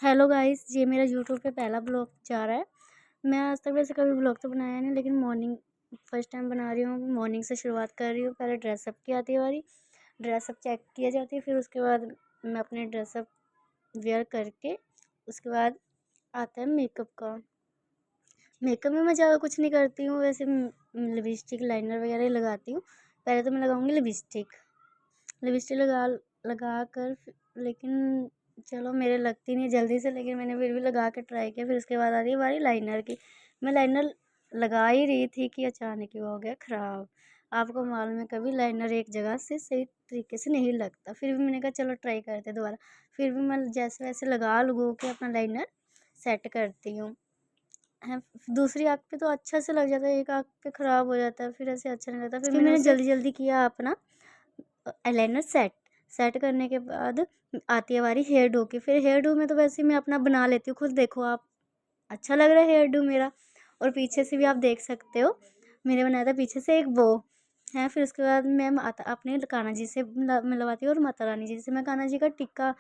Hello guys, ये मेरा YouTube पे पहला ब्लॉग जा रहा है। मैं आज तक वैसे कभी ब्लॉग तो बनाया नहीं, लेकिन मॉर्निंग फर्स्ट टाइम बना रही हूँ। मॉर्निंग से शुरुआत कर रही हूँ। पहले ड्रेसअप की आती है बारी। ड्रेसअप चेक किया जाती है, फिर उसके बाद मैं अपने ड्रेसअप वेयर करके उसके बाद आता है मेकअप का। मेकअप में मैं ज़्यादा कुछ नहीं करती हूँ, वैसे लिपस्टिक लाइनर वगैरह ही लगाती हूँ। पहले तो मैं लगाऊंगी लिपस्टिक। लिपस्टिक लगा कर लेकिन चलो मेरे लगती नहीं जल्दी से, लेकिन मैंने फिर भी लगा के ट्राई किया। फिर उसके बाद आ रही है बारी लाइनर की। मैं लाइनर लगा ही रही थी कि अचानक ही वो हो गया ख़राब। आपको मालूम है कभी लाइनर एक जगह से सही तरीके से नहीं लगता। फिर भी मैंने कहा चलो ट्राई करते दोबारा। फिर भी मैं जैसे वैसे लगा लगू के अपना लाइनर सेट करती हूँ। है, दूसरी आँख पे तो अच्छा से लग जाता है, एक आँख पे ख़राब हो जाता है, फिर ऐसे अच्छा नहीं लगता। फिर मैंने जल्दी जल्दी किया अपना आईलाइनर सेट करने के बाद आती है बारी हेयर डू की। फिर हेयर डू में तो वैसे मैं अपना बना लेती हूँ खुद। देखो आप, अच्छा लग रहा है हेयर डू मेरा। और पीछे से भी आप देख सकते हो, मैंने बनाया था पीछे से एक बो है। फिर उसके बाद मैं अपने कान्हा जी से मिलवाती हूँ, और माता रानी जी से। मैं कान्हा जी का टिक्का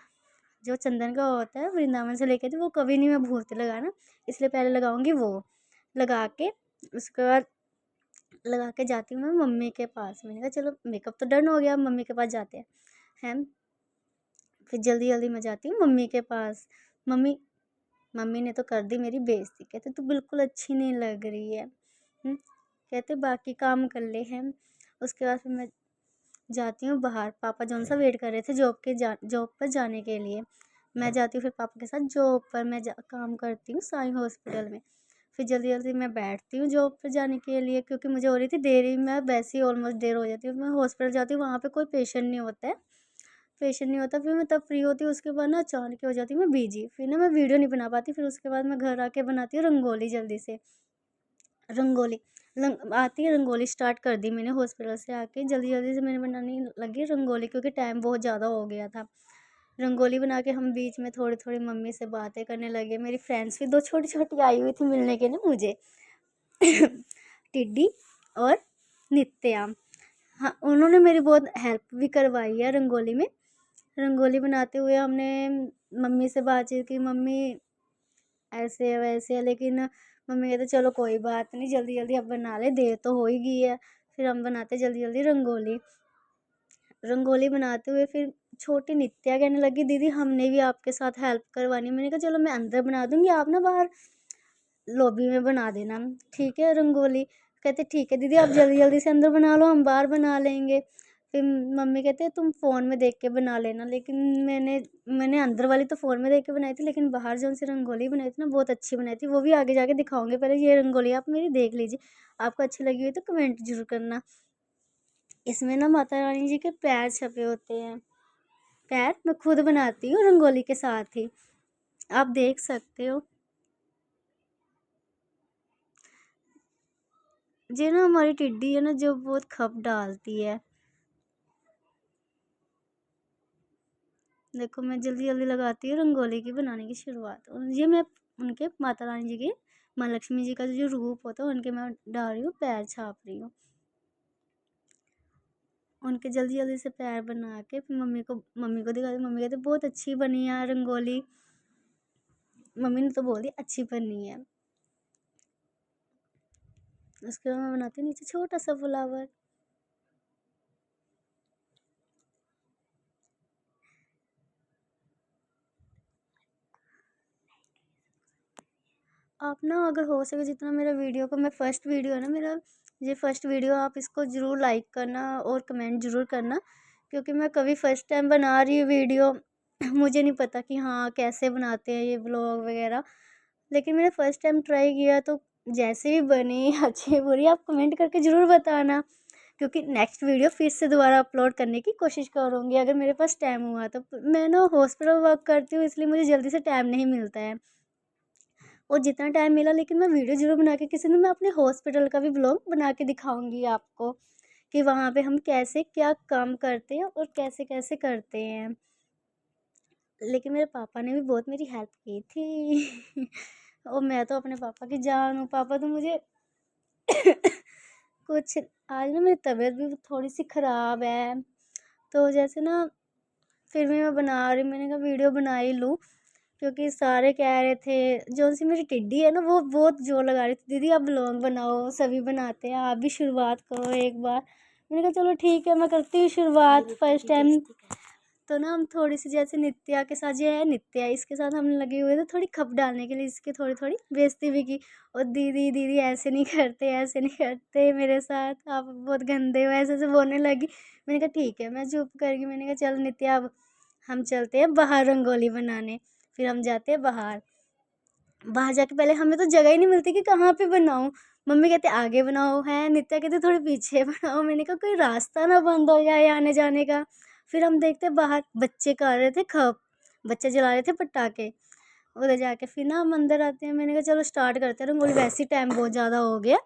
जो चंदन का होता है वृंदावन से लेके, तो वो कभी नहीं मैं भूलती लगाना, इसलिए पहले लगाऊंगी वो। लगा के उसके बाद लगा के जाती हूँ मैं मम्मी के पास। मैंने कहा चलो मेकअप तो डन हो गया, अब मम्मी के पास जाते हैं। फिर जल्दी जल्दी मैं जाती हूँ मम्मी के पास। मम्मी मम्मी ने तो कर दी मेरी बेइज्जती। कहते तू बिल्कुल अच्छी नहीं लग रही है। कहते बाकी काम कर ले हैं। उसके बाद फिर मैं जाती हूँ बाहर। पापा जौन सा वेट कर रहे थे जॉब पर जाने के लिए। मैं जाती हूँ फिर पापा के साथ जॉब पर। मैं काम करती हूँ साई हॉस्पिटल में। फिर जल्दी जल्दी मैं बैठती हूँ जॉब पर जाने के लिए, क्योंकि मुझे हो रही थी देरी। मैं वैसे ही ऑलमोस्ट देर हो जाती हूँ। मैं हॉस्पिटल जाती हूँ, वहाँ पे कोई पेशेंट नहीं होता है। पेशेंट नहीं होता, फिर मैं तब फ्री होती हूँ। उसके बाद ना अचानक हो जाती हूँ मैं बिजी, फिर ना मैं वीडियो नहीं बना पाती। फिर उसके बाद मैं घर आके बनाती हूँ रंगोली जल्दी से। रंगोली आती है, रंगोली स्टार्ट कर दी मैंने हॉस्पिटल से आके। जल्दी जल्दी से मैंने बनाने लगी रंगोली, क्योंकि टाइम बहुत ज़्यादा हो गया था। रंगोली बना के हम बीच में थोड़ी थोड़ी मम्मी से बातें करने लगे। मेरी फ्रेंड्स भी दो छोटी छोटी आई हुई थी मिलने के लिए मुझे। टिड्डी और नित्या। हाँ, उन्होंने मेरी बहुत हेल्प भी करवाई है रंगोली में। रंगोली बनाते हुए हमने मम्मी से बातचीत की। मम्मी ऐसे है वैसे है, लेकिन मम्मी कहते चलो कोई बात नहीं, जल्दी जल्दी अब बना ले, देर तो हो ही गई है। फिर हम बनाते जल्दी जल्दी रंगोली। रंगोली बनाते हुए फिर छोटी नित्या कहने लगी दीदी हमने भी आपके साथ हेल्प करवानी। मैंने कहा चलो मैं अंदर बना दूंगी, आप ना बाहर लॉबी में बना देना, ठीक है रंगोली। कहते ठीक है दीदी, आप जल्दी जल्दी से अंदर बना लो, हम बाहर बना लेंगे। फिर मम्मी कहते तुम फ़ोन में देख के बना लेना। लेकिन मैंने अंदर वाली तो फ़ोन में देख के बनाई थी, लेकिन बाहर जो उनसे रंगोली बनाई थी ना, बहुत अच्छी बनाई थी। वो भी आगे जाके दिखाऊंगी। पहले ये रंगोली आप मेरी देख लीजिए, आपको अच्छी लगी हुई तो कमेंट जरूर करना। इसमें ना माता रानी जी के पैर छपे होते हैं। पैर मैं खुद बनाती हूँ रंगोली के साथ ही, आप देख सकते हो। ये ना हमारी टिड्डी है ना, जो बहुत खप डालती है। देखो मैं जल्दी जल्दी लगाती हूँ रंगोली की बनाने की शुरुआत। और ये मैं उनके माता रानी जी के, माँ लक्ष्मी जी का जो रूप होता है उनके मैं डाल रही हूँ, पैर छाप रही हूँ। उनके जल्दी जल्दी से पैर बना के फिर मम्मी को दिखा दी। मम्मी कहते बहुत अच्छी बनी है रंगोली। मम्मी ने तो बोल दी अच्छी बनी है। उसके बाद मैं बनाती हूँ नीचे छोटा सा फ्लावर। आप ना अगर हो सके जितना मेरा वीडियो को, मैं फर्स्ट वीडियो है ना मेरा, ये फर्स्ट वीडियो, आप इसको ज़रूर लाइक करना और कमेंट ज़रूर करना। क्योंकि मैं कभी फर्स्ट टाइम बना रही हूँ वीडियो, मुझे नहीं पता कि हाँ कैसे बनाते हैं ये ब्लॉग वगैरह। लेकिन मैंने फर्स्ट टाइम ट्राई किया, तो जैसे भी बनी अच्छी बुरी आप कमेंट करके ज़रूर बताना। क्योंकि नेक्स्ट वीडियो फिर से दोबारा अपलोड करने की कोशिश करूँगी अगर मेरे पास टाइम हुआ तो। मैं ना हॉस्पिटल वर्क करती हूँ, इसलिए मुझे जल्दी से टाइम नहीं मिलता है। और जितना टाइम मिला, लेकिन मैं वीडियो ज़रूर बना के किसी दिन मैं अपने हॉस्पिटल का भी ब्लॉग बना के दिखाऊंगी आपको, कि वहाँ पे हम कैसे क्या काम करते हैं और कैसे कैसे करते हैं। लेकिन मेरे पापा ने भी बहुत मेरी हेल्प की थी। और मैं तो अपने पापा की जान हूँ। पापा तो मुझे कुछ, आज ना मेरी तबीयत भी थोड़ी सी ख़राब है, तो जैसे ना फिर भी मैं बना रही, मैंने कहा वीडियो बना ही लूँ। क्योंकि सारे कह रहे थे, जो सी मेरी टिड्डी है ना वो बहुत जोर लगा रही थी, दीदी आप ब्लॉग बनाओ, सभी बनाते हैं, आप भी शुरुआत करो एक बार। मैंने कहा चलो ठीक है, मैं करती हूँ शुरुआत फर्स्ट टाइम। तो ना हम थोड़ी सी, जैसे नित्या के साथ, ये है नित्या, इसके साथ हम लगे हुए थे थोड़ी खप डालने के लिए, इसकी थोड़ी थोड़ी बेइज्जती भी की। और दीदी दीदी ऐसे नहीं करते, ऐसे नहीं करते मेरे साथ, आप बहुत गंदे हो, ऐसे ऐसे बोलने लगी। मैंने कहा ठीक है, मैं चुप कर गई। मैंने कहा चल नित्या अब हम चलते हैं बाहर रंगोली बनाने। फिर हम जाते हैं बाहर। बाहर जाके पहले हमें तो जगह ही नहीं मिलती कि कहाँ पे बनाऊँ। मम्मी कहते आगे बनाओ, है नित्या कहते थोड़े पीछे बनाओ। मैंने कहा कोई रास्ता ना बंद हो जाए आने जाने का। फिर हम देखते बाहर बच्चे कर रहे थे खप, बच्चे जला रहे थे पटाखे। उधर जाके फिर ना हम अंदर आते हैं। मैंने कहा चलो स्टार्ट करते हैं रंगोली, वैसे ही टाइम बहुत ज़्यादा हो गया।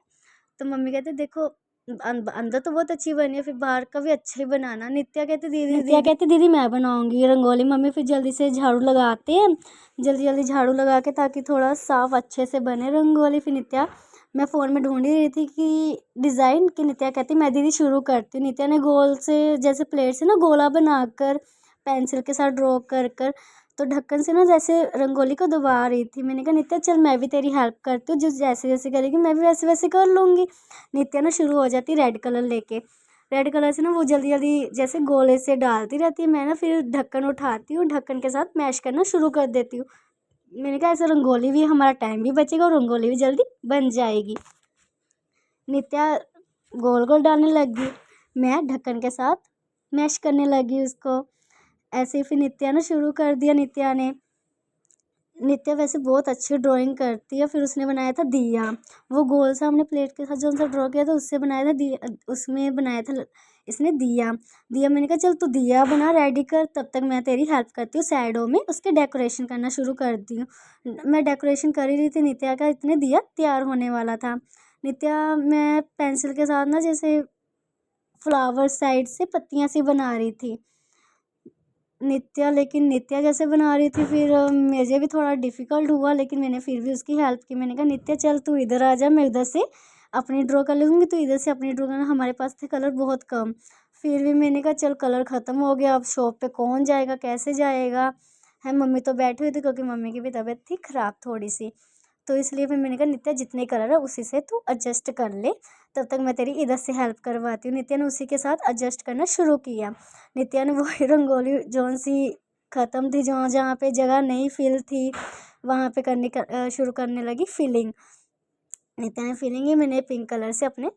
तो मम्मी कहते देखो अंदर तो बहुत अच्छी बनी है, फिर बाहर का भी अच्छा ही बनाना। नित्या कहती दीदी मैं बनाऊंगी रंगोली। मम्मी फिर जल्दी से झाड़ू लगाते हैं, जल्दी जल्दी झाड़ू लगा के, ताकि थोड़ा साफ अच्छे से बने रंगोली। फिर नित्या, मैं फ़ोन में ढूंढ ही रही थी कि डिज़ाइन, कि नित्या कहती मैं दीदी शुरू करती हूँ। नित्या ने गोल से, जैसे प्लेट से ना गोला बनाकर पेंसिल के साथ ड्रॉ कर कर, तो ढक्कन से ना जैसे रंगोली को दबा रही थी। मैंने कहा नित्या चल मैं भी तेरी हेल्प करती हूँ, जिस जैसे जैसे करेगी मैं भी वैसे वैसे कर लूँगी। नित्या ना शुरू हो जाती रेड कलर लेके, रेड कलर से ना वो जल्दी जल्दी जैसे गोले से डालती रहती है। मैं ना फिर ढक्कन उठाती हूँ, ढक्कन के साथ मैश करना शुरू कर देती हूँ। मैंने कहा ऐसे रंगोली भी, हमारा टाइम भी बचेगा और रंगोली भी जल्दी बन जाएगी। नित्या गोल गोल डालने लगी, मैं ढक्कन के साथ मैश करने लगी उसको। ऐसे ही फिर नित्या ने शुरू कर दिया। नित्या वैसे बहुत अच्छी ड्राइंग करती है। फिर उसने बनाया था दिया, वो गोल सा हमने प्लेट के साथ जो सा ड्रॉ किया था उससे बनाया था दिया, उसमें बनाया था इसने दिया। दिया मैंने कहा चल तू दिया बना रेडी कर, तब तक मैं तेरी हेल्प करती हूँ, साइडों में उसके डेकोरेशन करना शुरू करती हूँ। मैं डेकोरेशन कर ही रही थी, नित्या का इतने दिया तैयार होने वाला था। नित्या, मैं पेंसिल के साथ ना जैसे फ्लावर साइड से पत्तियाँ सी बना रही थी। लेकिन नित्या जैसे बना रही थी, फिर मुझे भी थोड़ा डिफ़िकल्ट हुआ, लेकिन मैंने फिर भी उसकी हेल्प की। मैंने कहा नित्या चल तू इधर आ जा, मैं इधर से अपनी ड्रॉ कर लूँगी, तो इधर से अपनी ड्रॉ करना। हमारे पास थे कलर बहुत कम, फिर भी मैंने कहा चल कलर ख़त्म हो गया, अब शॉप पे कौन जाएगा, कैसे जाएगा, है। मम्मी तो बैठी हुई थी क्योंकि मम्मी की भी तबीयत थी ख़राब थोड़ी सी, तो इसलिए फिर मैंने कहा नित्या जितने कलर है उसी से तू एडजस्ट कर ले, तब तक मैं तेरी इधर से हेल्प करवाती हूँ। नित्या ने उसी के साथ एडजस्ट करना शुरू किया। नित्या ने वही रंगोली जौन सी ख़त्म थी, जहाँ जहाँ पे जगह नहीं फिल थी, वहाँ पे शुरू करने लगी फिलिंग। नित्या ने फिलिंग ही, मैंने पिंक कलर से अपने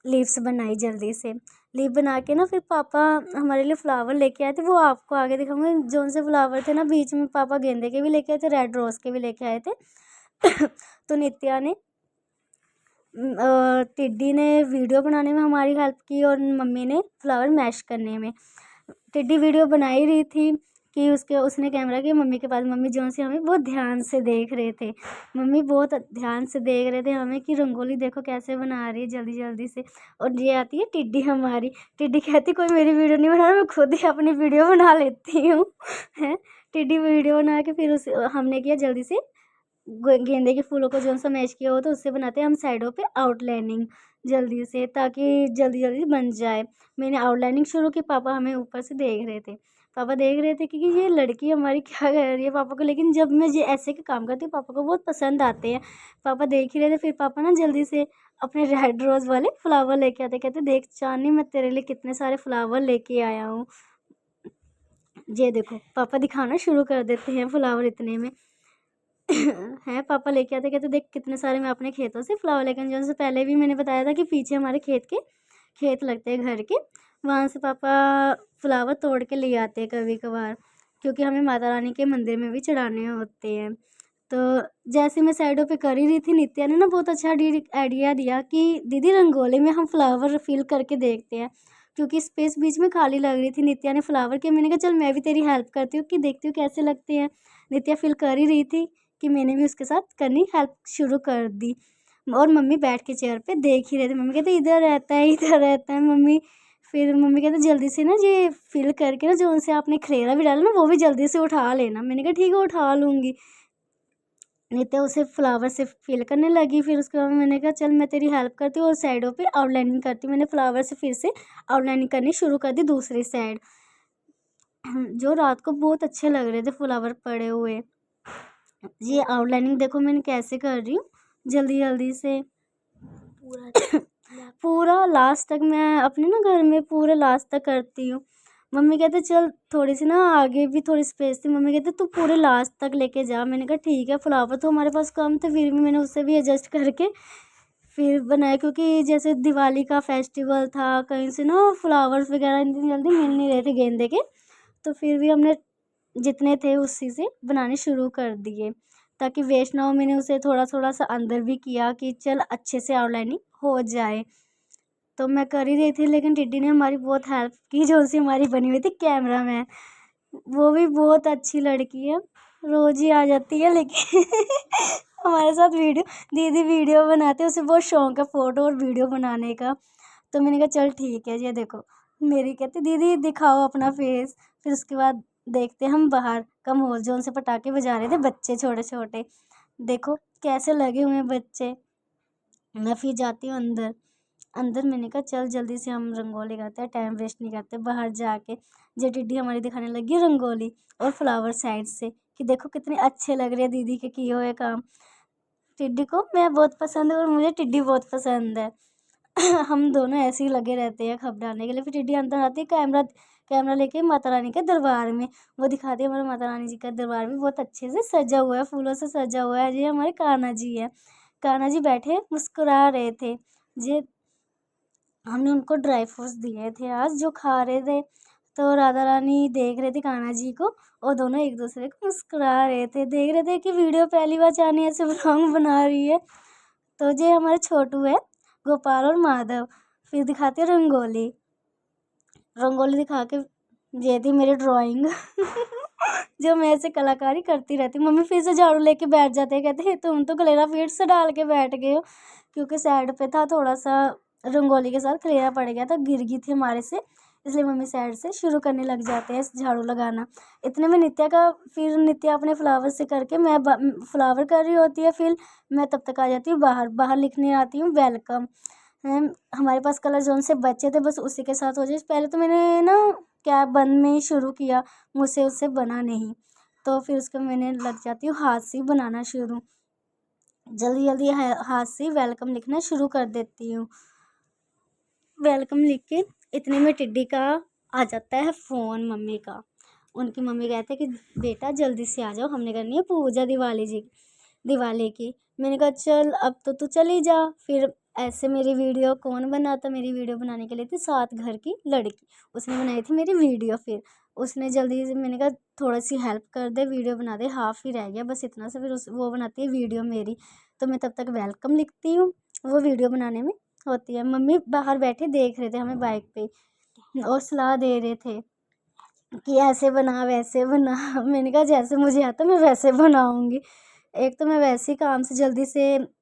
लीव्स बनाई जल्दी से। लीव बना के ना फिर पापा हमारे लिए फ्लावर लेके आए थे, वो आपको आगे दिखाऊंगी। जौन से फ्लावर थे ना, बीच में पापा गेंदे के भी लेके आए थे, रेड रोज़ के भी लेके आए थे। तो नित्या ने टिड्डी ने वीडियो बनाने में हमारी हेल्प की और मम्मी ने फ्लावर मैश करने में। टिड्डी वीडियो बना ही रही थी कि उसने कैमरा किया मम्मी के पास। मम्मी जो सी हमें बहुत ध्यान से देख रहे थे, मम्मी बहुत ध्यान से देख रहे थे हमें कि रंगोली देखो कैसे बना रही है जल्दी जल्दी से। और ये आती है टिड्डी हमारी। टिड्डी कहती कोई मेरी वीडियो नहीं बना रहा, मैं खुद ही अपनी वीडियो बना लेती हूँ। है, टिड्डी वीडियो बना के फिर उसे हमने किया जल्दी से, गेंदे के फूलों को जो सा मैच किया हो तो उससे बनाते हैं हम साइडों पे आउटलाइनिंग जल्दी से, ताकि जल्दी जल्दी बन जाए। मैंने आउटलाइनिंग शुरू की, पापा हमें ऊपर से देख रहे थे। पापा देख रहे थे कि ये लड़की हमारी क्या कर रही है पापा को, लेकिन जब मैं ये ऐसे के काम करती हूँ पापा को बहुत पसंद आते हैं। पापा देख ही रहे थे, फिर पापा ना जल्दी से अपने रेड रोज़ वाले फ्लावर लेके आते, कहते देख चांदनी मैं तेरे लिए कितने सारे फ्लावर लेके आया हूँ। ये देखो पापा दिखाना शुरू कर देते हैं फ्लावर इतने में। हैं, पापा लेके आते, कहते देख कितने सारे मैं अपने खेतों से फ्लावर लेकर, जो से पहले भी मैंने बताया था कि पीछे हमारे खेत लगते हैं घर के, वहाँ से पापा फ्लावर तोड़ के ले आते हैं कभी कभार, क्योंकि हमें माता रानी के मंदिर में भी चढ़ाने होते हैं। तो जैसे मैं साइडों पे कर ही रही थी, नित्या ने ना बहुत अच्छा आइडिया दिया कि दीदी रंगोली में हम फ्लावर फिल करके देखते हैं, क्योंकि स्पेस बीच में खाली लग रही थी। नित्या ने फ्लावर के, मैंने कहा चल मैं भी तेरी हेल्प करती हूँ कि देखती हूँ कैसे लगते हैं। नित्या फिल कर ही रही थी कि मैंने भी उसके साथ करनी हेल्प शुरू कर दी। और मम्मी बैठ के चेयर पे देख ही रहे थे। मम्मी कहते इधर रहता है इधर रहता है मम्मी। फिर मम्मी कहते जल्दी से ना ये फिल करके ना जो उनसे आपने खलेरा भी डाला ना वो भी जल्दी से उठा लेना। मैंने कहा ठीक है उठा लूँगी। नित्या उसे फ्लावर से फिल करने लगी। फिर उसके बाद मैंने कहा चल मैं तेरी हेल्प करती हूँ और साइडों पे आउटलाइनिंग करती हूँ। मैंने फ्लावर से फिर से आउटलाइनिंग करनी शुरू कर दी दूसरी साइड। जो रात को बहुत अच्छे लग रहे थे फ्लावर पड़े हुए। ये आउटलाइनिंग देखो मैंने कैसे कर रही हूँ, जल्दी जल्दी से पूरा लास्ट तक मैं अपने ना घर में पूरा लास्ट तक करती हूँ। मम्मी कहते चल थोड़ी सी ना आगे भी थोड़ी स्पेस थी, मम्मी कहते तू पूरे लास्ट तक लेके जा। मैंने कहा ठीक है, फ्लावर तो हमारे पास कम थे फिर भी मैंने उससे भी एडजस्ट करके फिर बनाया, क्योंकि जैसे दिवाली का फेस्टिवल था, कहीं से ना फ्लावर्स वगैरह इतनी जल्दी मिल नहीं रहे थे गेंदे के, तो फिर भी हमने जितने थे उसी से बनाने शुरू कर दिए ताकि वेस्ट ना हो। मैंने उसे थोड़ा थोड़ा सा अंदर भी किया कि चल अच्छे से आउटलाइनिंग हो जाए। तो मैं कर ही रही थी, लेकिन टिड्डी ने हमारी बहुत हेल्प की, जो सी हमारी बनी हुई थी कैमरा मैन। वो भी बहुत अच्छी लड़की है, रोज ही आ जाती है लेकिन हमारे साथ वीडियो, दीदी वीडियो बनाते हैं, उसे बहुत शौक है फ़ोटो और वीडियो बनाने का। तो मैंने कहा चल ठीक है, ये देखो मेरी कहती दीदी दिखाओ अपना फेस। फिर उसके बाद देखते हम बाहर का माहौल, जो उनसे पटाखे बजा रहे थे बच्चे छोटे छोटे, देखो कैसे लगे हुए हैं बच्चे। मैं फिर जाती हूँ अंदर। अंदर मैंने कहा चल जल्दी से हम रंगोली करते हैं, टाइम वेस्ट नहीं करते। बाहर जाके जो टिड्डी हमारी दिखाने लगी रंगोली और फ्लावर साइड से कि देखो कितने अच्छे लग रहे हैं दीदी के किए हुए काम। टिड्डी को मैं बहुत पसंद है और मुझे टिड्डी बहुत पसंद है। हम दोनों ऐसे ही लगे रहते हैं घबराने के लिए। फिर टिड्डी अंदर आती है कैमरा कैमरा लेके माता रानी के दरबार में, वो दिखाती है हमारे माता रानी जी का दरबार भी बहुत अच्छे से सजा हुआ है, फूलों से सजा हुआ है। ये हमारे कान्हा जी है, कान्हा जी बैठे मुस्कुरा रहे थे। ये हमने उनको ड्राई फ्रूट्स दिए थे आज जो खा रहे थे। तो राधा रानी देख रहे थे कान्हा जी को और दोनों एक दूसरे को मुस्कुरा रहे थे, देख रहे थे कि वीडियो पहली बार चांदी ऐसे व्लॉग बना रही है। तो ये हमारे छोटू है, गोपाल और माधव। फिर दिखाते हैं रंगोली। रंगोली दिखा के ये थी मेरी ड्राइंग जो मैं ऐसे कलाकारी करती रहती। मम्मी फिर से झाड़ू लेके बैठ जाते हैं, कहते हैं तुम तो कलेरा फिर से डाल के बैठ गए हो, क्योंकि साइड पे था थोड़ा सा रंगोली के साथ कलेरा पड़ गया था, गिर गई थी हमारे से, इसलिए मम्मी साइड से शुरू करने लग जाते हैं झाड़ू लगाना। इतने में नित्या का, फिर नित्या अपने फ्लावर से करके मैं फ्लावर कर रही होती है, फिर मैं तब तक आ जाती हूँ बाहर। बाहर लिखने आती हूँ वेलकम। हमारे पास कलर जोन से बचे थे, बस उसी के साथ हो जाए। पहले तो मैंने ना कैब बंद में ही शुरू किया, मुझसे उससे बना नहीं, तो फिर उसको मैंने लग जाती हूँ हाथ से बनाना शुरू। जल्दी जल्दी हाथ से वेलकम लिखना शुरू कर देती हूँ। वेलकम लिख के इतने में टिड्डी का आ जाता है फ़ोन मम्मी का। उनकी मम्मी कहते हैं कि बेटा जल्दी से आ जाओ, हमने करनी है पूजा दिवाली की। मैंने कहा चल अब तो तू चली जा। फिर ऐसे मेरी वीडियो कौन बनाता, मेरी वीडियो बनाने के लिए थी सात घर की लड़की, उसने बनाई थी मेरी वीडियो। फिर उसने जल्दी से, मैंने कहा थोड़ी सी हेल्प कर दे, वीडियो बना दे, हाफ ही रह गया बस इतना सा। फिर वो बनाती है वीडियो मेरी, तो मैं तब तक वेलकम लिखती हूँ, वो वीडियो बनाने में होती है। मम्मी बाहर बैठे देख रहे थे हमें बाइक पे और सलाह दे रहे थे कि ऐसे बना वैसे बना। मैंने कहा जैसे मुझे आता मैं वैसे बनाऊंगी। एक तो मैं वैसे ही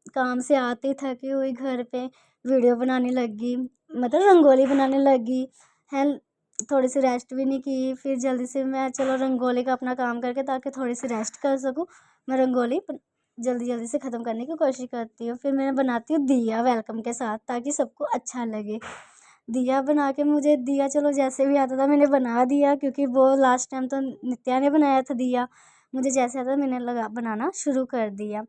काम से आती थकी हुई घर पे वीडियो बनाने लगी, मतलब रंगोली बनाने लगी है। थोड़ी सी रेस्ट भी नहीं की। फिर जल्दी से मैं चलो रंगोली का अपना काम करके ताकि थोड़ी सी रेस्ट कर सकूँ, मैं रंगोली जल्दी जल्दी से ख़त्म करने की कोशिश करती हूँ। फिर मैं बनाती हूँ दिया वेलकम के साथ ताकि सबको अच्छा लगे। दिया बना के, मुझे दिया चलो जैसे भी आता था मैंने बना दिया, क्योंकि वो लास्ट टाइम तो नित्या ने बनाया था दिया, मुझे जैसे आता मैंने लगा बनाना शुरू कर दिया।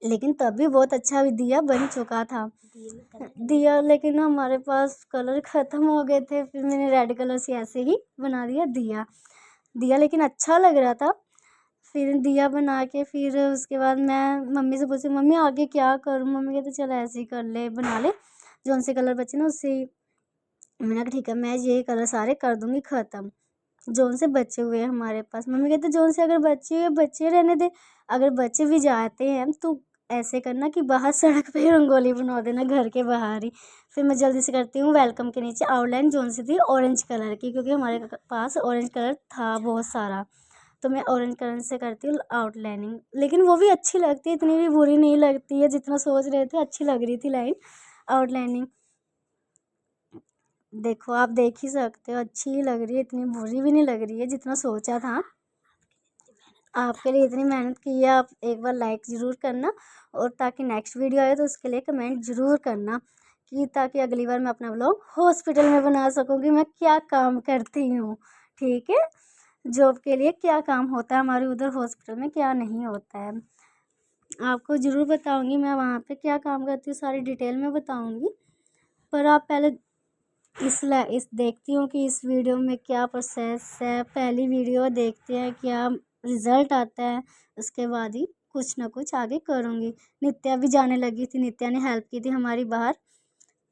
लेकिन तब भी बहुत अच्छा दिया बन चुका था दिया, लेकिन हमारे पास कलर ख़त्म हो गए थे। फिर मैंने रेड कलर से ऐसे ही बना दिया दिया दिया, लेकिन अच्छा लग रहा था। फिर दिया बना के फिर उसके बाद मैं मम्मी से पूछी मम्मी आगे क्या करूँ। मम्मी कहते चल ऐसे ही कर ले, बना ले जो उनसे कलर बचे ना उससे ही। मैंने कहा ठीक है, मैं ये कलर सारे कर दूंगी ख़त्म जो उनसे बचे हुए हैं हमारे पास। मम्मी कहते जो उनसे अगर बचे हुए बच्चे रहने दे, अगर बच्चे भी जाते हैं तो ऐसे करना कि बाहर सड़क पे ही रंगोली बना देना, घर के बाहर ही। फिर मैं जल्दी से करती हूँ वेलकम के नीचे आउटलाइन जोन सी थी ऑरेंज कलर की, क्योंकि हमारे पास ऑरेंज कलर था बहुत सारा, तो मैं ऑरेंज कलर से करती हूँ आउटलाइनिंग। लेकिन वो भी अच्छी लगती है, इतनी भी बुरी नहीं लगती है जितना सोच रहे थे, अच्छी लग रही थी लाइन आउटलाइनिंग। देखो आप देख ही सकते हो, अच्छी ही लग रही है, इतनी बुरी भी नहीं लग रही है जितना सोचा था। आपके लिए इतनी मेहनत की है, आप एक बार लाइक ज़रूर करना, और ताकि नेक्स्ट वीडियो आए तो उसके लिए कमेंट ज़रूर करना, कि ताकि अगली बार मैं अपना व्लॉग हॉस्पिटल में बना सकूँ कि मैं क्या काम करती हूँ। ठीक है, जॉब के लिए क्या काम होता है हमारे उधर हॉस्पिटल में, क्या नहीं होता है। आपको ज़रूर बताऊंगी मैं वहाँ पे क्या काम करती हूँ, सारी डिटेल में बताऊंगी। पर आप पहले इस देखती हूँ कि इस वीडियो में क्या प्रोसेस है। पहली वीडियो देखते हैं क्या रिज़ल्ट आता है, उसके बाद ही कुछ ना कुछ आगे करूँगी। नित्या भी जाने लगी थी, नित्या ने हेल्प की थी हमारी बाहर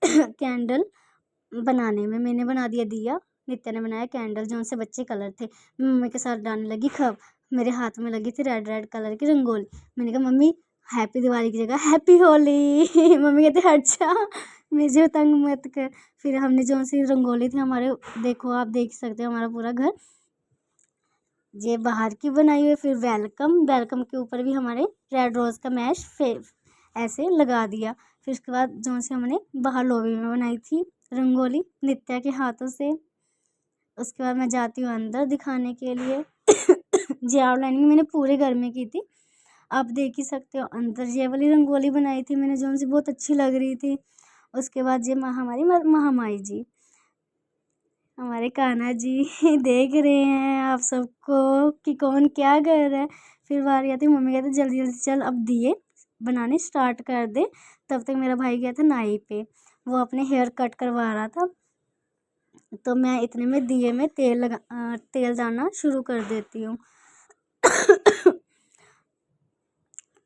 कैंडल बनाने में। मैंने बना दिया दिया, नित्या ने बनाया कैंडल, जो उनसे बच्चे कलर थे। मैं मम्मी के साथ डालने लगी खब। मेरे हाथ में लगी थी रेड रेड कलर की रंगोली। मैंने कहा मम्मी हैप्पी दिवाली की जगह हैप्पी होली मम्मी कहते हट जा, मुझे तंग मत कर। फिर हमने जो सी रंगोली थी हमारे, देखो आप देख सकते हो हमारा पूरा घर, ये बाहर की बनाई हुई। फिर वेलकम के ऊपर भी हमारे रेड रोज़ का मैश ऐसे लगा दिया। फिर उसके बाद जो सी हमने बाहर लॉबी में बनाई थी रंगोली नित्या के हाथों से। उसके बाद मैं जाती हूँ अंदर दिखाने के लिए जे आउटलाइनिंग मैंने पूरे घर में की थी, आप देख ही सकते हो। अंदर ये वाली रंगोली बनाई थी मैंने, जो सी बहुत अच्छी लग रही थी। उसके बाद ये हमारी महामाई जी, हमारे कान्हा जी देख रहे हैं आप सबको कि कौन क्या कर रहा है। फिर बारी आती, मम्मी कहते जल्दी जल्दी चल अब दिए बनाने स्टार्ट कर दे। तब तक मेरा भाई गया था नाई पे, वो अपने हेयर कट करवा रहा था। तो मैं इतने में दिए में तेल डालना शुरू कर देती हूँ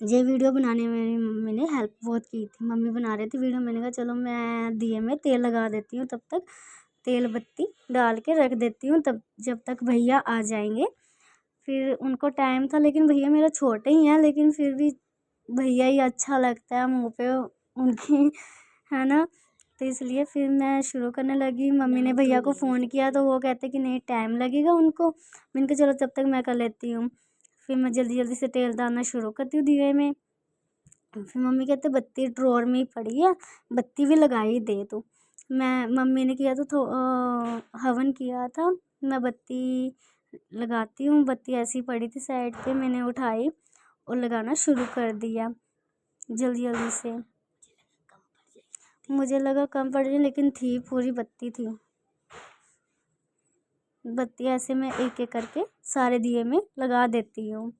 ये वीडियो बनाने में मेरी मम्मी ने हेल्प बहुत की थी। मम्मी बना रही थी वीडियो, मैंने कहा चलो मैं दिए में तेल लगा देती हूँ, तब तक तेल बत्ती डाल के रख देती हूँ, तब जब तक भैया आ जाएंगे। फिर उनको टाइम था, लेकिन भैया मेरा छोटे ही हैं, लेकिन फिर भी भैया ही अच्छा लगता है मुँह पे उनकी, है ना। तो इसलिए फिर मैं शुरू करने लगी। मम्मी ने भैया को फ़ोन किया तो वो कहते कि नहीं टाइम लगेगा उनको। मैंने कहा चलो तब तक मैं कर लेती हूँ। फिर मैं जल्दी जल्दी से तेल डालना शुरू करती हूँ दिए में। फिर मम्मी कहते बत्ती ड्रॉर में ही पड़ी है, बत्ती भी लगाई दे तू। मैं मम्मी ने किया तो हवन किया था, मैं बत्ती लगाती हूँ। बत्ती ऐसी पड़ी थी साइड पे, मैंने उठाई और लगाना शुरू कर दिया जल्दी जल्दी से। मुझे लगा कम पड़ जाए, लेकिन थी पूरी बत्ती थी। बत्ती ऐसे मैं एक एक करके सारे दिए में लगा देती हूँ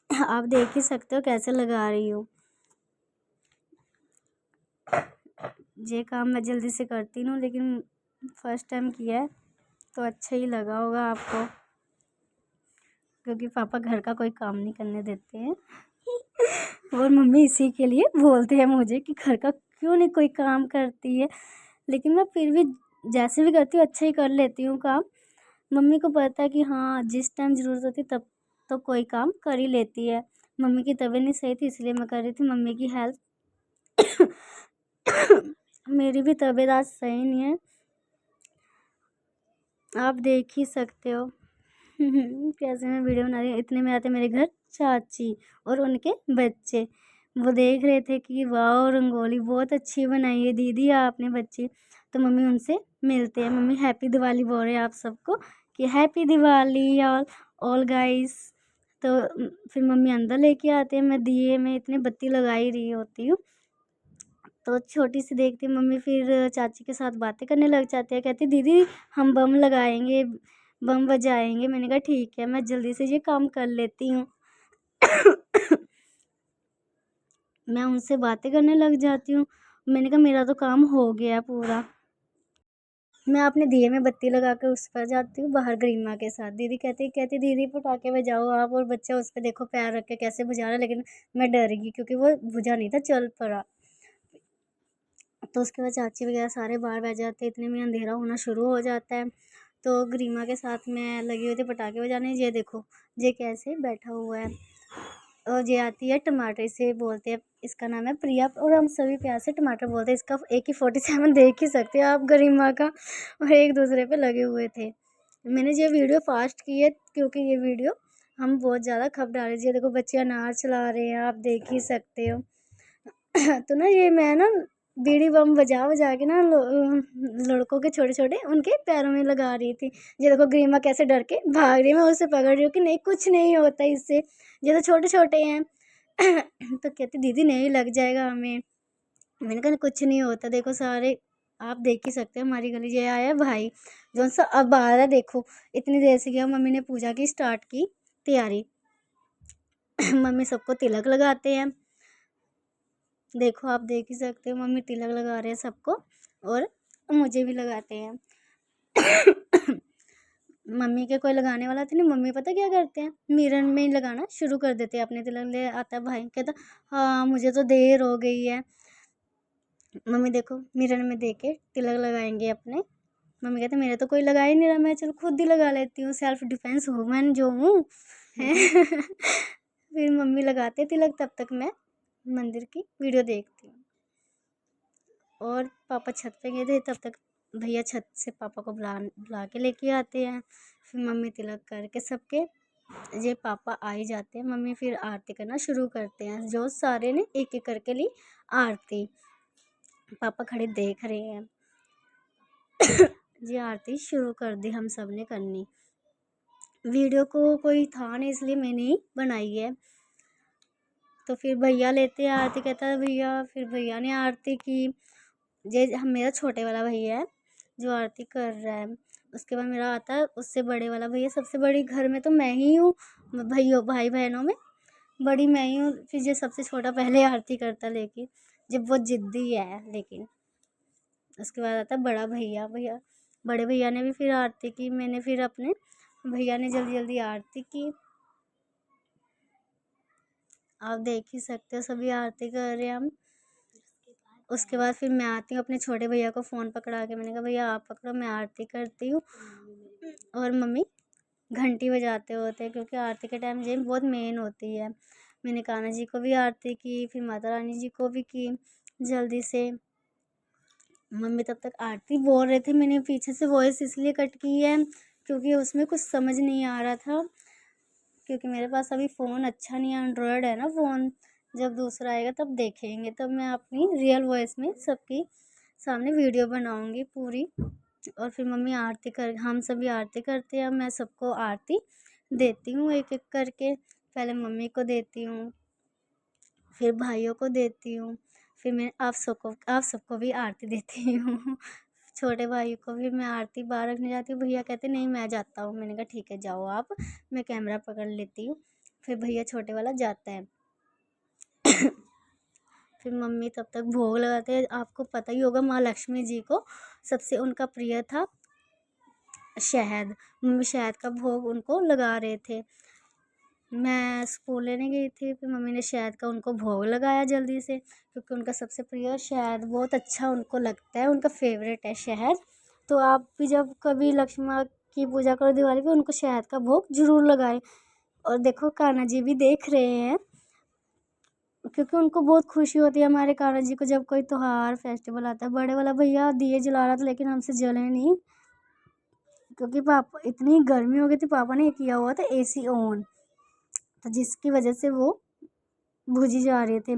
आप देख ही सकते हो कैसे लगा रही हूँ। ये काम मैं जल्दी से करती हूँ, लेकिन फर्स्ट टाइम किया है तो अच्छा ही लगा होगा आपको, क्योंकि पापा घर का कोई काम नहीं करने देते हैं और मम्मी इसी के लिए बोलते हैं मुझे कि घर का क्यों नहीं कोई काम करती है। लेकिन मैं फिर भी जैसे भी करती हूँ अच्छा ही कर लेती हूँ काम। मम्मी को पता है कि हाँ जिस टाइम ज़रूरत होती तब तो कोई काम कर ही लेती है। मम्मी की तबीयत नहीं सही थी इसलिए मैं कर रही थी मम्मी की हेल्प मेरी भी तबीयत आज सही नहीं है, आप देख ही सकते हो कैसे मैं वीडियो बना रही हूँ। इतने में आते मेरे घर चाची और उनके बच्चे, वो देख रहे थे कि वाह रंगोली बहुत अच्छी बनाई है दीदी आपने बच्ची। तो मम्मी उनसे मिलते हैं, मम्मी हैप्पी दिवाली बोल रहे हैं आप सबको कि हैप्पी दिवाली ऑल गाइस। तो फिर मम्मी अंदर लेके आते हैं, मैं दिए में इतनी बत्ती लगा ही रही होती हूँ तो छोटी सी देखती मम्मी, फिर चाची के साथ बातें करने लग जाती है। कहती दीदी हम बम लगाएंगे, बम बजाएंगे। मैंने कहा ठीक है, मैं जल्दी से ये काम कर लेती हूँ मैं उनसे बातें करने लग जाती हूँ। मैंने कहा मेरा तो काम हो गया पूरा। मैं अपने दिए में बत्ती लगा कर उस पर जाती हूँ बाहर गरिमा के साथ। दीदी कहती दीदी पटाखे बजाओ आप, और बच्चा उस पर देखो पैर रख के कैसे बुझा रहा है, लेकिन मैं डर गई क्योंकि वो बुझा नहीं था, चल पड़ा। तो उसके बाद चाची वगैरह सारे बाहर बैठ जाते हैं, इतने में अंधेरा होना शुरू हो जाता है। तो गरिमा के साथ मैं लगी हुई थी पटाखे बजाने। ये देखो ये कैसे बैठा हुआ है, और ये आती है टमाटर, इसे बोलते हैं, इसका नाम है प्रिया और हम सभी प्यार से टमाटर बोलते हैं। इसका AK-47 देख ही सकते हो आप गरिमा का, और एक दूसरे पे लगे हुए थे। मैंने ये वीडियो फास्ट की है क्योंकि ये वीडियो हम बहुत ज़्यादा खप डाल रहे थे। देखो बच्चे अनार चला रहे हैं, आप देख ही सकते हो तो ना ये मैं ना बीड़ी बम बजा बजा के ना लड़कों के छोटे छोटे उनके पैरों में लगा रही थी। ये देखो गरिमा कैसे डर के भाग रही है, मैं उसे पकड़ रही हूँ कि नहीं कुछ नहीं होता इससे, ये तो छोटे छोटे हैं तो कहती दीदी नहीं लग जाएगा हमें। मैंने कहा कुछ नहीं होता, देखो सारे आप देख ही सकते हैं हमारी गली ये आया है भाई जो सा अब आ रहा है। देखो इतनी देर से गया, मम्मी ने पूजा की स्टार्ट की तैयारी। मम्मी सबको तिलक लगाते हैं, देखो आप देख ही सकते हो मम्मी तिलक लगा रहे हैं सबको और मुझे भी लगाते हैं। मम्मी के कोई लगाने वाला था नहीं, मम्मी पता क्या करते हैं, मिरर में ही लगाना शुरू कर देते हैं अपने तिलक। ले आता है भाई, कहता हाँ मुझे तो देर हो गई है। मम्मी देखो मिरर में देख के तिलक लगाएंगे अपने। मम्मी कहते मेरे तो कोई लगा ही नहीं रहा, मैं चलो खुद ही लगा लेती हूँ, सेल्फ डिफेंस वुमेन जो हूँ। फिर मम्मी लगाते तिलक, तब तक मैं मंदिर की वीडियो देखती हूँ। और पापा छत पे गए थे, तब तक भैया छत से पापा को बुला बुला के लेके आते हैं। फिर मम्मी तिलक करके सबके, ये पापा आ ही जाते हैं, मम्मी फिर आरती करना शुरू करते हैं। जो सारे ने एक एक करके ली आरती, पापा खड़े देख रहे हैं। ये आरती शुरू कर दी हम सब ने करनी। वीडियो को कोई था नहीं इसलिए मैंने ही बनाई है। तो फिर भैया लेते हैं आरती, कहता है भैया, फिर भैया ने आरती की। ये हम मेरा छोटे वाला भैया है जो आरती कर रहा है। उसके बाद मेरा आता है उससे बड़े वाला भैया, सबसे बड़ी घर में तो मैं ही हूँ, भाई बहनों में बड़ी मैं ही हूँ। फिर जो सबसे छोटा पहले आरती करता, लेकिन जब वो जिद्दी है। लेकिन उसके बाद आता बड़ा भैया, बड़े भैया ने भी फिर आरती की। मैंने फिर अपने भैया ने जल्दी जल्दी आरती की। आप देख ही सकते हो सभी आरती कर रहे हैं हम। उसके बाद फिर मैं आती हूँ, अपने छोटे भैया को फ़ोन पकड़ा के मैंने कहा भैया आप पकड़ो, मैं आरती करती हूँ। और मम्मी घंटी बजाते होते हैं, क्योंकि आरती के टाइम ये बहुत मेन होती है। मैंने कान्हा जी को भी आरती की, फिर माता रानी जी को भी की जल्दी से। मम्मी तब तक आरती बोल रहे थे, मैंने पीछे से वॉइस इसलिए कट की है क्योंकि उसमें कुछ समझ नहीं आ रहा था, क्योंकि मेरे पास अभी फ़ोन अच्छा नहीं है, एंड्रॉयड है ना फ़ोन। जब दूसरा आएगा तब देखेंगे, तब मैं अपनी रियल वॉइस में सबकी सामने वीडियो बनाऊंगी पूरी। और फिर मम्मी आरती कर, हम सभी आरती करते हैं, मैं सबको आरती देती हूँ एक एक करके। पहले मम्मी को देती हूँ, फिर भाइयों को देती हूँ, फिर मैं आप सबको भी आरती देती हूँ। छोटे भाई को भी मैं आरती बाहर रखने जाती हूँ, भैया कहते नहीं मैं जाता हूँ। मैंने कहा ठीक है जाओ आप, मैं कैमरा पकड़ लेती हूँ। फिर भैया छोटे वाला जाता है। फिर मम्मी तब तक भोग लगाते हैं। आपको पता ही होगा माँ लक्ष्मी जी को सबसे उनका प्रिय था शहद। मम्मी शहद का भोग उनको लगा रहे थे। मैं स्कूल लेने गई थी, फिर मम्मी ने शहद का उनको भोग लगाया जल्दी से, क्योंकि उनका सबसे प्रिय शहद बहुत अच्छा उनको लगता है, उनका फेवरेट है शहद। तो आप भी जब कभी लक्ष्मी माँ की पूजा करो दिवाली पे, उनको शहद का भोग जरूर लगाए। और देखो कान्हा जी भी देख रहे हैं, क्योंकि उनको बहुत खुशी होती है हमारे कान्हा जी को जब कोई त्योहार फेस्टिवल आता है। बड़े वाला भैया दिए जला रहा था, लेकिन हमसे जले नहीं, क्योंकि पापा इतनी गर्मी हो गई थी, पापा ने किया हुआ था एसी ऑन, तो जिसकी वजह से वो बुझी जा रहे थे।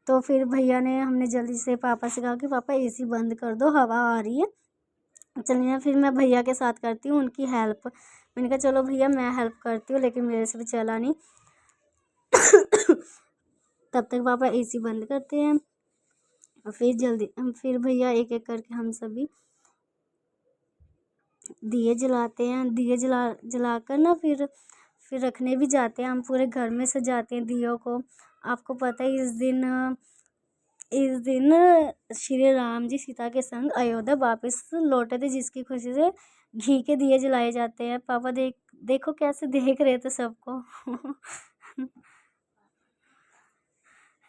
तो फिर भैया ने, हमने जल्दी से पापा से कहा कि पापा एसी बंद कर दो, हवा आ रही है। चलिए ना, फिर मैं भैया के साथ करती हूँ उनकी हेल्प। मैंने कहा चलो भैया मैं हेल्प करती हूँ, लेकिन मेरे से भी चला नहीं। तब तक पापा एसी बंद करते हैं, और फिर भैया एक एक करके हम सभी दिए जलाते हैं। दिए जलाकर ना फिर रखने भी जाते हैं, हम पूरे घर में सजाते हैं दियों को। आपको पता है इस दिन श्री राम जी सीता के संग अयोध्या वापस लौटे थे, जिसकी खुशी से घी के दिए जलाए जाते हैं। पापा देखो कैसे देख रहे थे सबको।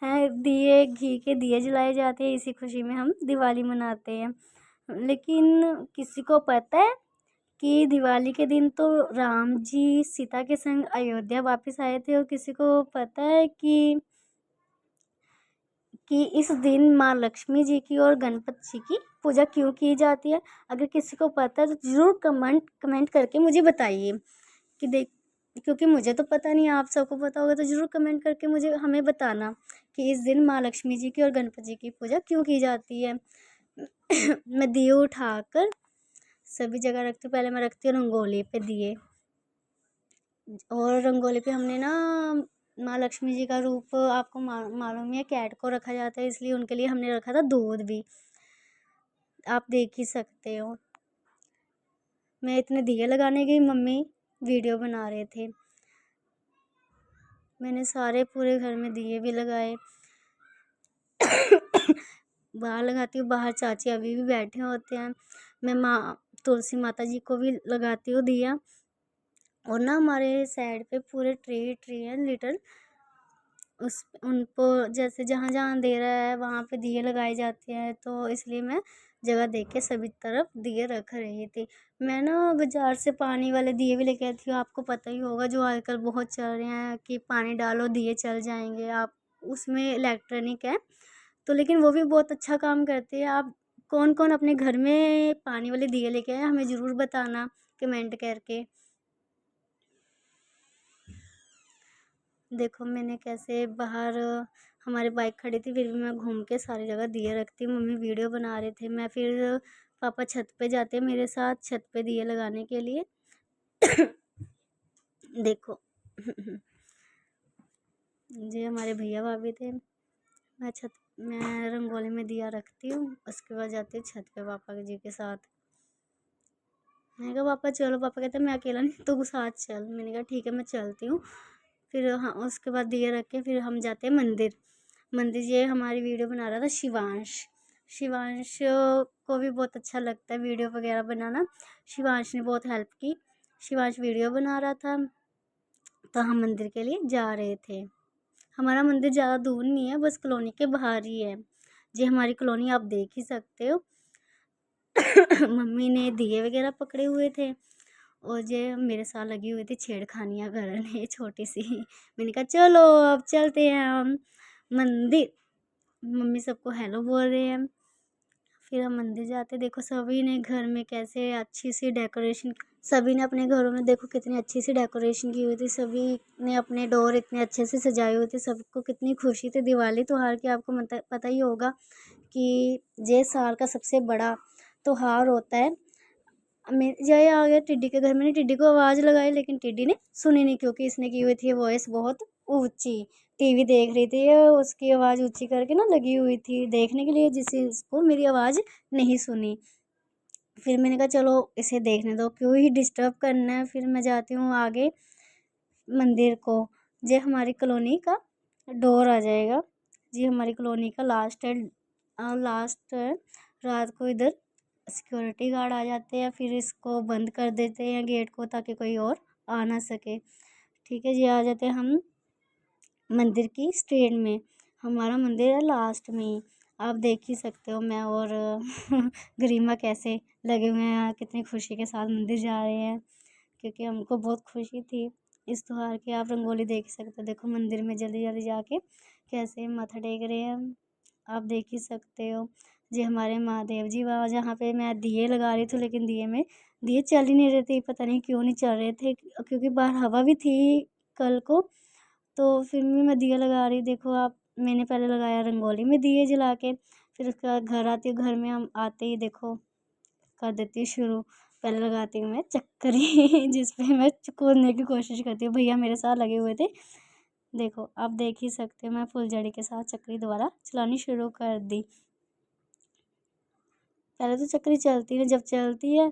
हैं, दिए घी के दिए जलाए जाते हैं, इसी खुशी में हम दिवाली मनाते हैं। लेकिन किसी को पता है कि दिवाली के दिन तो राम जी सीता के संग अयोध्या वापस आए थे? और किसी को पता है कि इस दिन माँ लक्ष्मी जी की और गणपति जी की पूजा क्यों की जाती है? अगर किसी को पता है तो ज़रूर कमेंट करके मुझे बताइए कि देख, क्योंकि मुझे तो पता नहीं, आप सबको पता होगा तो ज़रूर कमेंट करके हमें बताना कि इस दिन माँ लक्ष्मी जी की और गणपति जी की पूजा क्यों की जाती है। मैं दिए उठाकर सभी जगह रखती हूँ। पहले मैं रखती हूँ रंगोली पे दिए, और रंगोली पे हमने ना माँ लक्ष्मी जी का रूप, आपको मालूम ही है कैट को रखा जाता है, इसलिए उनके लिए हमने रखा था दूध भी। आप देख ही सकते हो। मैं इतने दिए लगाने गई, मम्मी वीडियो बना रहे थे। मैंने सारे पूरे घर में दिए भी लगाए। बाहर लगाती हूँ, बाहर चाची अभी भी बैठे होते हैं। मैं तुलसी माता जी को भी लगाती हूँ दिया। और ना हमारे साइड पे पूरे ट्री है लिटिल, उस उनको जैसे जहाँ जहाँ अंधेरा है वहाँ पे दिए लगाए जाते हैं, तो इसलिए मैं जगह देख के सभी तरफ दिए रख रही थी। मैं ना बाजार से पानी वाले दिए भी लेके आई थी। आपको पता ही होगा जो आजकल बहुत चल रहे हैं कि पानी डालो दिए चल जाएंगे। आप उसमें इलेक्ट्रॉनिक है तो, लेकिन वो भी बहुत अच्छा काम करते हैं। आप कौन कौन अपने घर में पानी वाले दिए लेके आए हमें ज़रूर बताना कमेंट करके। देखो मैंने कैसे बाहर हमारी बाइक खड़ी थी, फिर भी मैं घूम के सारी जगह दिए रखती हूँ। मम्मी वीडियो बना रहे थे, मैं फिर पापा छत पे जाते हैं मेरे साथ छत पे दिए लगाने के लिए। देखो ये हमारे भैया भाभी थे। मैं रंगोली में दिया रखती हूँ, उसके बाद जाती हूँ छत पे पापा जी के साथ। मैंने कहा पापा चलो, पापा कहते मैं अकेला नहीं तू साथ चल। मैंने कहा ठीक है मैं चलती हूँ। फिर हाँ उसके बाद दिए रख के फिर हम जाते हैं मंदिर। मंदिर ये हमारी वीडियो बना रहा था शिवांश। शिवांश को भी बहुत अच्छा लगता है वीडियो वगैरह बनाना। शिवांश ने बहुत हेल्प की। शिवांश वीडियो बना रहा था तो हम मंदिर के लिए जा रहे थे। हमारा मंदिर ज़्यादा दूर नहीं है, बस कॉलोनी के बाहर ही है। ये हमारी कॉलोनी आप देख ही सकते हो। मम्मी ने दिए वगैरह पकड़े हुए थे और ये मेरे साथ लगी हुई थी छेड़खानियाँ करने छोटी सी। मैंने कहा चलो अब चलते हैं हम मंदिर। मम्मी सबको हेलो बोल रहे हैं। फिर हम मंदिर जाते, देखो सभी ने घर में कैसे अच्छी सी डेकोरेशन, सभी ने अपने घरों में देखो कितनी अच्छी सी डेकोरेशन की हुई थी। सभी ने अपने डोर इतने अच्छे से सजाए हुए थे। सबको कितनी खुशी थी। दिवाली त्योहार की आपको पता ही होगा कि ये साल का सबसे बड़ा त्योहार होता है। जय आ गया टिड्डी के घर। मैंने टिड्डी को आवाज़ लगाई लेकिन टिड्डी ने सुनी नहीं, क्योंकि इसने की हुई थी वॉइस बहुत ऊंची। टीवी देख रही थी, उसकी आवाज़ ऊंची करके ना लगी हुई थी देखने के लिए, जिससे उसको मेरी आवाज़ नहीं सुनी। फिर मैंने कहा चलो इसे देखने दो, क्यों ही डिस्टर्ब करना है। फिर मैं जाती हूँ आगे मंदिर को। ये हमारी कॉलोनी का डोर आ जाएगा। जी हमारी कॉलोनी का लास्ट है, लास्ट है। रात को इधर सिक्योरिटी गार्ड आ जाते हैं, फिर इसको बंद कर देते हैं गेट को, ताकि कोई और आ ना सके। ठीक है जी, आ जाते हैं हम मंदिर की स्ट्रेट में। हमारा मंदिर है लास्ट में ही, आप देख ही सकते हो। मैं और गरिमा कैसे लगे हुए हैं, कितनी खुशी के साथ मंदिर जा रहे हैं, क्योंकि हमको बहुत खुशी थी इस त्योहार की। आप रंगोली देख ही सकते हो। देखो मंदिर में जल्दी जल्दी जाके कैसे माथा टेक रहे हैं हम, आप देख ही सकते हो। जी हमारे महादेव जी वहाँ, जहाँ पे मैं दिए लगा रही थी, लेकिन दिए में दिए चल ही नहीं रहे थे, पता नहीं क्यों नहीं चल रहे थे, क्योंकि बाहर हवा भी थी कल को। तो फिर भी मैं दिया लगा रही, देखो आप। मैंने पहले लगाया रंगोली में दिए जला के, फिर उसके बाद घर आती हूँ। घर में हम आते ही देखो कर देती हूँ शुरू। पहले लगाती हूँ मैं चक्करी जिस पे मैं कूदने की कोशिश करती हूँ। भैया मेरे साथ लगे हुए थे। देखो आप देख ही सकते हो, मैं फुलझड़ी के साथ चक्करी दोबारा चलानी शुरू कर दी। पहले तो चक्करी चलती है, जब चलती है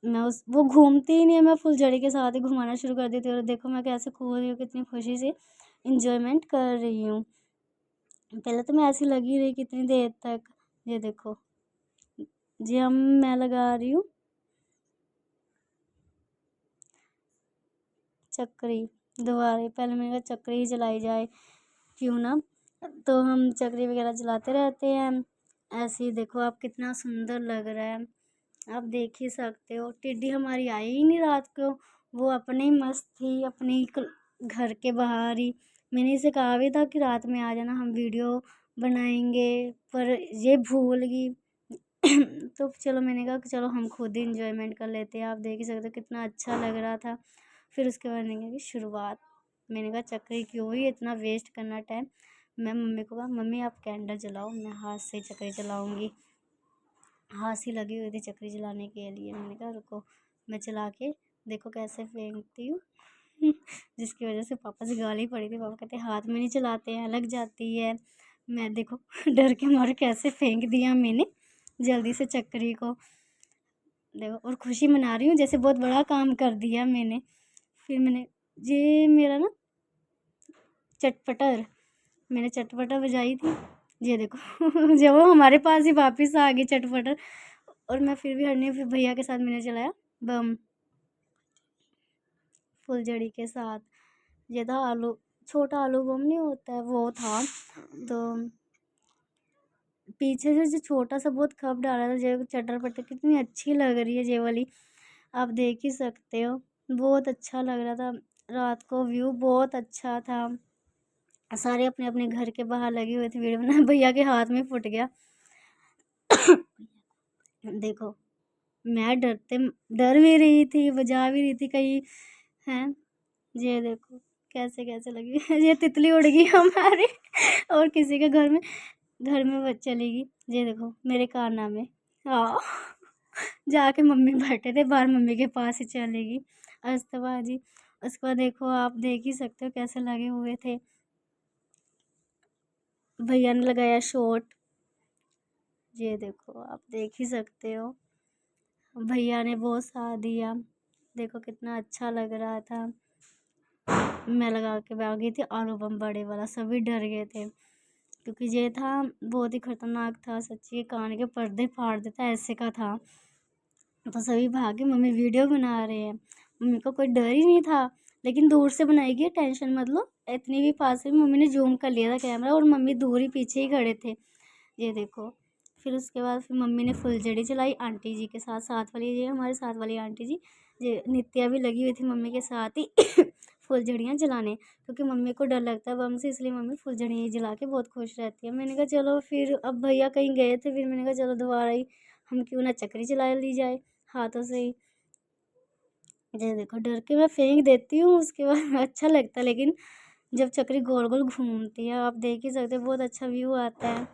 मैं वो घूमती ही नहीं है, मैं फुलझड़ी के साथ ही घुमाना शुरू कर देती हूँ। और देखो मैं कैसे कूद रही हूँ, कितनी खुशी से इंजॉयमेंट कर रही हूँ। पहले तो मैं ऐसी लगी रही कितनी देर तक। ये देखो जी हम मैं लगा रही हूँ चक्री दोबारा। पहले मैंने कहा चक्री ही जलाई जाए क्यों ना, तो हम चक्री वगैरह जलाते रहते हैं। ऐसे ही देखो आप कितना सुंदर लग रहा है, आप देख ही सकते हो। टिड्डी हमारी आई ही नहीं रात को, वो अपने ही मस्त थी अपने ही घर के बाहर ही। मैंने इसे कहा भी था कि रात में आ जाना, हम वीडियो बनाएंगे, पर ये भूल गई। तो चलो मैंने कहा कि चलो हम खुद ही इंजॉयमेंट कर लेते हैं। आप देख ही सकते हो कितना अच्छा लग रहा था। फिर उसके बाद मैंने कहा कि शुरुआत, मैंने कहा चक्री क्यों ही इतना वेस्ट करना टाइम। मैं मम्मी को कहा मम्मी आप कैंडल जलाओ, मैं हाथ से चक्री चलाऊँगी। हाथ ही लगी हुई थी चक्री चलाने के लिए। मैंने कहा रुको मैं चला के देखो कैसे फेंकती हूँ। जिसकी वजह से पापा से गाली पड़ी थी। पापा कहते हाथ में नहीं चलाते हैं, लग जाती है। मैं देखो डर के मारे कैसे फेंक दिया मैंने। जल्दी से चक्री को। देखो, और खुशी मना रही हूँ जैसे बहुत बड़ा काम कर दिया मैंने। फिर मैंने ये मेरा ना चटपटर, मैंने चटपटर बजाई थी। ये देखो जब वो हमारे पास ही वापस आ गई चटपटर। और मैं फिर भी हरनी, फिर भैया के साथ मैंने चलाया बम फुलझड़ी के साथ। ये था आलू, छोटा आलू बम नहीं होता है वो था। तो पीछे से जो छोटा सा बहुत खप डाला था, जो चटर पटर, कितनी अच्छी लग रही है ये वाली, आप देख ही सकते हो। बहुत अच्छा लग रहा था, रात को व्यू बहुत अच्छा था। सारे अपने अपने घर के बाहर लगे हुए थे वीडियो बना। भैया के हाथ में फुट गया। देखो, मैं डर भी रही थी, बजा भी रही थी कहीं, हैं। ये देखो कैसे कैसे लगी। ये तितली उड़ गई हमारे और किसी के घर में वो चलेगी। ये देखो मेरे कारनामे। हाँ जाके मम्मी बैठे थे बाहर, मम्मी के पास ही चलेगी अस्तबाजी। उसके बाद देखो, आप देख ही सकते हो कैसे लगे हुए थे। भैया ने लगाया शॉट, ये देखो आप देख ही सकते हो। भैया ने बहुत साथ दिया, देखो कितना अच्छा लग रहा था। मैं लगा के आ गई थी आलू बम बड़े वाला, सभी डर गए थे क्योंकि ये था बहुत ही खतरनाक था सच्ची, कान के पर्दे फाड़ देता ऐसे का था। तो सभी भागे, मम्मी वीडियो बना रहे हैं, मम्मी को कोई डर ही नहीं था। लेकिन दूर से बनाएगी, टेंशन मत लो। इतनी भी पास में मम्मी ने जूम कर लिया था कैमरा, और मम्मी दूर ही पीछे ही खड़े थे। ये देखो, फिर उसके बाद फिर मम्मी ने फुलझड़ी जलाई आंटी जी के साथ, साथ वाली, ये हमारे साथ वाली आंटी जी, ये नित्या भी लगी हुई थी मम्मी के साथ ही फुलझड़ियाँ जलाने, क्योंकि मम्मी को डर लगता है बम से, इसलिए मम्मी फुलझड़ियाँ जला के बहुत खुश रहती है। मैंने कहा चलो, फिर अब भैया कहीं गए थे, फिर मैंने कहा चलो दोबारा ही हम क्यों ना चक्री चला ली जाए हाथों से ही। ये देखो, डर के मैं फेंक देती हूँ, उसके बाद अच्छा लगता है, लेकिन जब चक्री गोल गोल घूमती है, आप देख ही सकते हो, बहुत अच्छा व्यू आता है।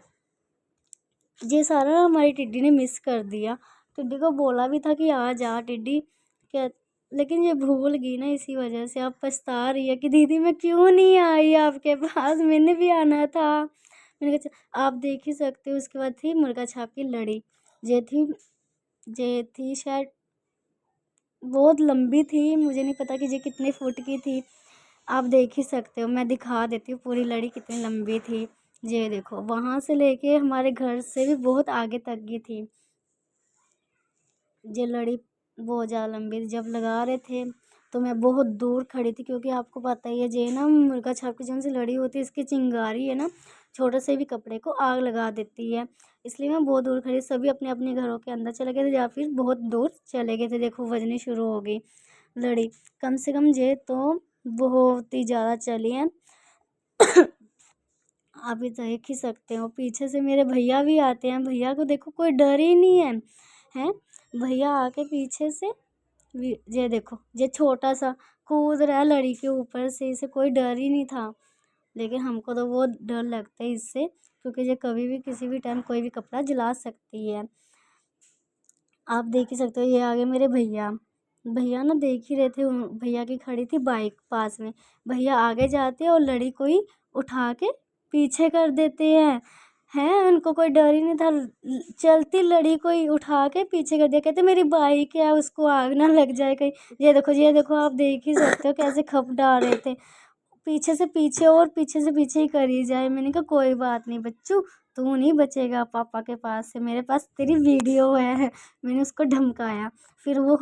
ये सारा हमारी टिड्डी ने मिस कर दिया। टिड्डी को बोला भी था कि आ जा टिड्डी, क्या, लेकिन ये भूल गई ना, इसी वजह से अब पछता रही है कि दीदी मैं क्यों नहीं आई आपके पास, मैंने भी आना था। मैंने कहा आप देख ही सकते हो। उसके बाद थी मुर्गा छाप की लड़ी, ये थी, ये थी शायद बहुत लंबी थी, मुझे नहीं पता कि ये कितने फुट की थी। आप देख ही सकते हो, मैं दिखा देती हूँ पूरी लड़ी कितनी लंबी थी। ये देखो, वहां से लेके हमारे घर से भी बहुत आगे तक की थी ये लड़ी, बहुत ज़्यादा लंबी थी। जब लगा रहे थे तो मैं बहुत दूर खड़ी थी, क्योंकि आपको पता ही है जे ना मुर्गा छाप की जो सी लड़ी होती है, इसकी चिंगारी है ना, छोटे से भी कपड़े को आग लगा देती है। इसलिए मैं बहुत दूर खड़ी, सभी अपने अपने घरों के अंदर चले गए थे या फिर बहुत दूर चले गए थे। देखो बजनी शुरू हो गई लड़ी, कम से कम ये तो बहुत ही ज़्यादा चली है। आप भी देख ही सकते हो, पीछे से मेरे भैया भी आते हैं, भैया को देखो कोई डर ही नहीं है, हैं। भैया आके पीछे से ये देखो, ये छोटा सा कूद रहा है लड़ी के ऊपर से, इसे कोई डर ही नहीं था। लेकिन हमको तो बहुत डर लगता है इससे, क्योंकि ये कभी भी किसी भी टाइम कोई भी कपड़ा जला सकती है। आप देख ही सकते हो, ये आगे मेरे भैया, भैया ना देख ही रहे थे, भैया की खड़ी थी बाइक पास में, भैया आगे जाते हैं और लड़ी कोई उठा के पीछे कर देते हैं उनको कोई डर ही नहीं था। चलती लड़ी कोई उठा के पीछे कर दिया, कहते मेरी बाइक है उसको आग ना लग जाए कहीं। ये देखो, ये देखो, आप देख ही सकते हो कैसे खप डाल रहे थे, पीछे से पीछे और पीछे से पीछे ही करी जाए। मैंने कहा कोई बात नहीं बच्चू, तू नहीं बचेगा पापा के पास से, मेरे पास तेरी वीडियो है। मैंने उसको धमकाया, फिर वो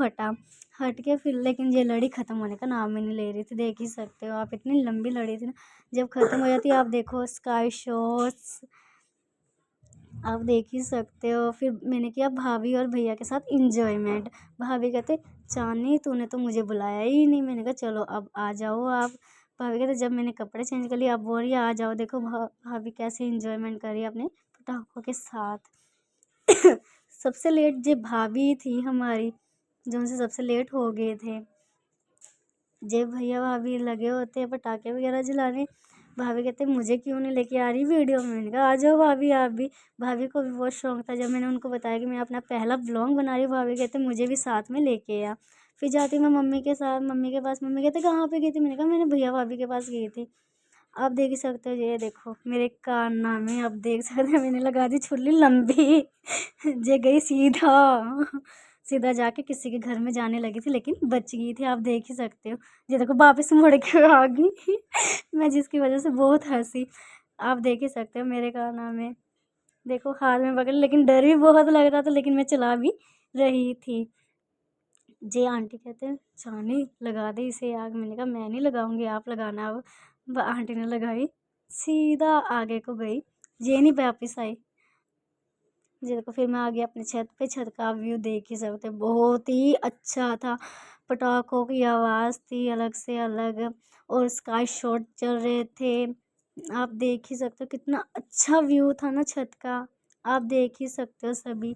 हट के फिर, लेकिन ये लड़ी ख़त्म होने का नाम ही नहीं ले रही थी। देख ही सकते हो आप, इतनी लंबी लड़ी थी ना, जब ख़त्म हो जाती आप देखो स्काई शॉट्स, आप देख ही सकते हो। फिर मैंने किया भाभी और भैया के साथ इंजॉयमेंट। भाभी कहते चांदनी तूने तो मुझे बुलाया ही नहीं। मैंने कहा चलो अब आ जाओ आप। भाभी कहते जब मैंने कपड़े चेंज कर लिए अब बोल रही है आ जाओ। देखो भाभी कैसे इंजॉयमेंट करी अपने पटाखों के साथ। सबसे लेट जो भाभी थी हमारी, जो उनसे सबसे लेट हो गए थे, जे भैया भाभी लगे होते हैं पटाखे वगैरह जलाने। भाभी कहते मुझे क्यों नहीं लेके आ रही वीडियो में। मैंने कहा आ जाओ भाभी आप भी। भाभी को भी बहुत शौक था। जब मैंने उनको बताया कि मैं अपना पहला व्लॉग बना रही हूँ, भाभी कहते मुझे भी साथ में लेके आ। फिर जाती मैं मम्मी के साथ, मम्मी के पास, मम्मी कहते कहाँ पे गई थी। मैंने कहा मैंने भैया भाभी के पास गई थी। आप देख ही सकते हो, ये देखो मेरे कारनामे आप देख सकते हो। मैंने लगा दी छुल्ली लंबी जे गई सीधा सीधा जाके किसी के घर में जाने लगी थी, लेकिन बच गई थी। आप देख ही सकते हो। ये देखो वापस मुड़ के आ गई मैं जिसकी वजह से बहुत हंसी। आप देख ही सकते हो मेरे कारनामे। देखो हाथ में पकड़, लेकिन डर भी बहुत लग रहा था, लेकिन मैं चला भी रही थी। जे आंटी कहते हैं जाने लगा दे इसे आग। मैंने कहा मैं नहीं लगाऊंगी, आप लगाना अब। आंटी ने लगाई, सीधा आगे को गई, ये नहीं वापिस आई। जी देखो, फिर मैं आ गई अपने छत पे। छत का व्यू देख ही सकते हो, बहुत ही अच्छा था। पटाखों की आवाज़ थी अलग से अलग, और स्काई शॉट चल रहे थे। आप देख ही सकते हो कितना अच्छा व्यू था ना छत का। आप देख ही सकते हो सभी,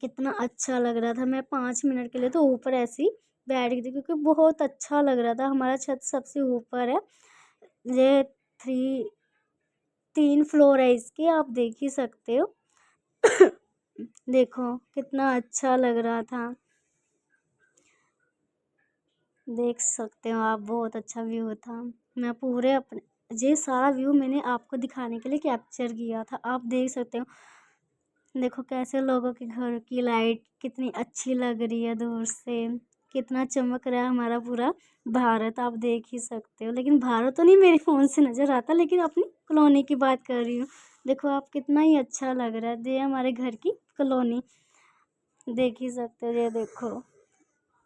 कितना अच्छा लग रहा था। मैं 5 मिनट के लिए तो ऊपर ऐसी बैठ गई थी, क्योंकि बहुत अच्छा लग रहा था। हमारा छत सबसे ऊपर है। ये 3 फ्लोर है इसके, आप देख ही सकते हो देखो कितना अच्छा लग रहा था। देख सकते हो आप, बहुत अच्छा व्यू था। मैं पूरे अपने ये सारा व्यू मैंने आपको दिखाने के लिए कैप्चर किया था। आप देख सकते हो, देखो कैसे लोगों के घर की लाइट कितनी अच्छी लग रही है दूर से। कितना चमक रहा है हमारा पूरा भारत, आप देख ही सकते हो। लेकिन भारत तो नहीं मेरे फ़ोन से नज़र आता, लेकिन अपनी कॉलोनी की बात कर रही हूँ। देखो आप, कितना ही अच्छा लग रहा है। ये हमारे घर की कॉलोनी, देख ही सकते हो। ये देखो,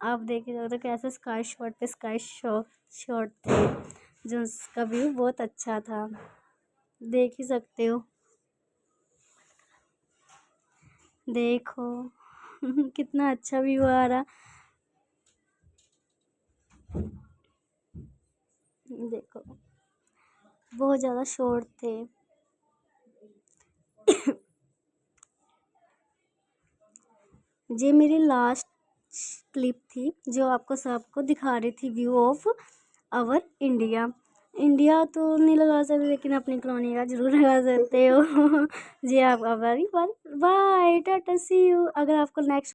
आप देख ही सकते हो कैसे स्काई शॉट पे स्काई शॉट थे, जो उसका व्यू बहुत अच्छा था। देख ही सकते हो, देखो कितना अच्छा व्यू आ रहा। देखो बहुत ज़्यादा शॉर्ट थे ये मेरी लास्ट क्लिप थी, जो आपको सबको दिखा रही थी view of our India. India तो नहीं लगा सकते, लेकिन अपनी कॉलोनी का ज़रूर लगा सकते हो जी। आप बाय, टाटा, सी यू। अगर आपको नेक्स्ट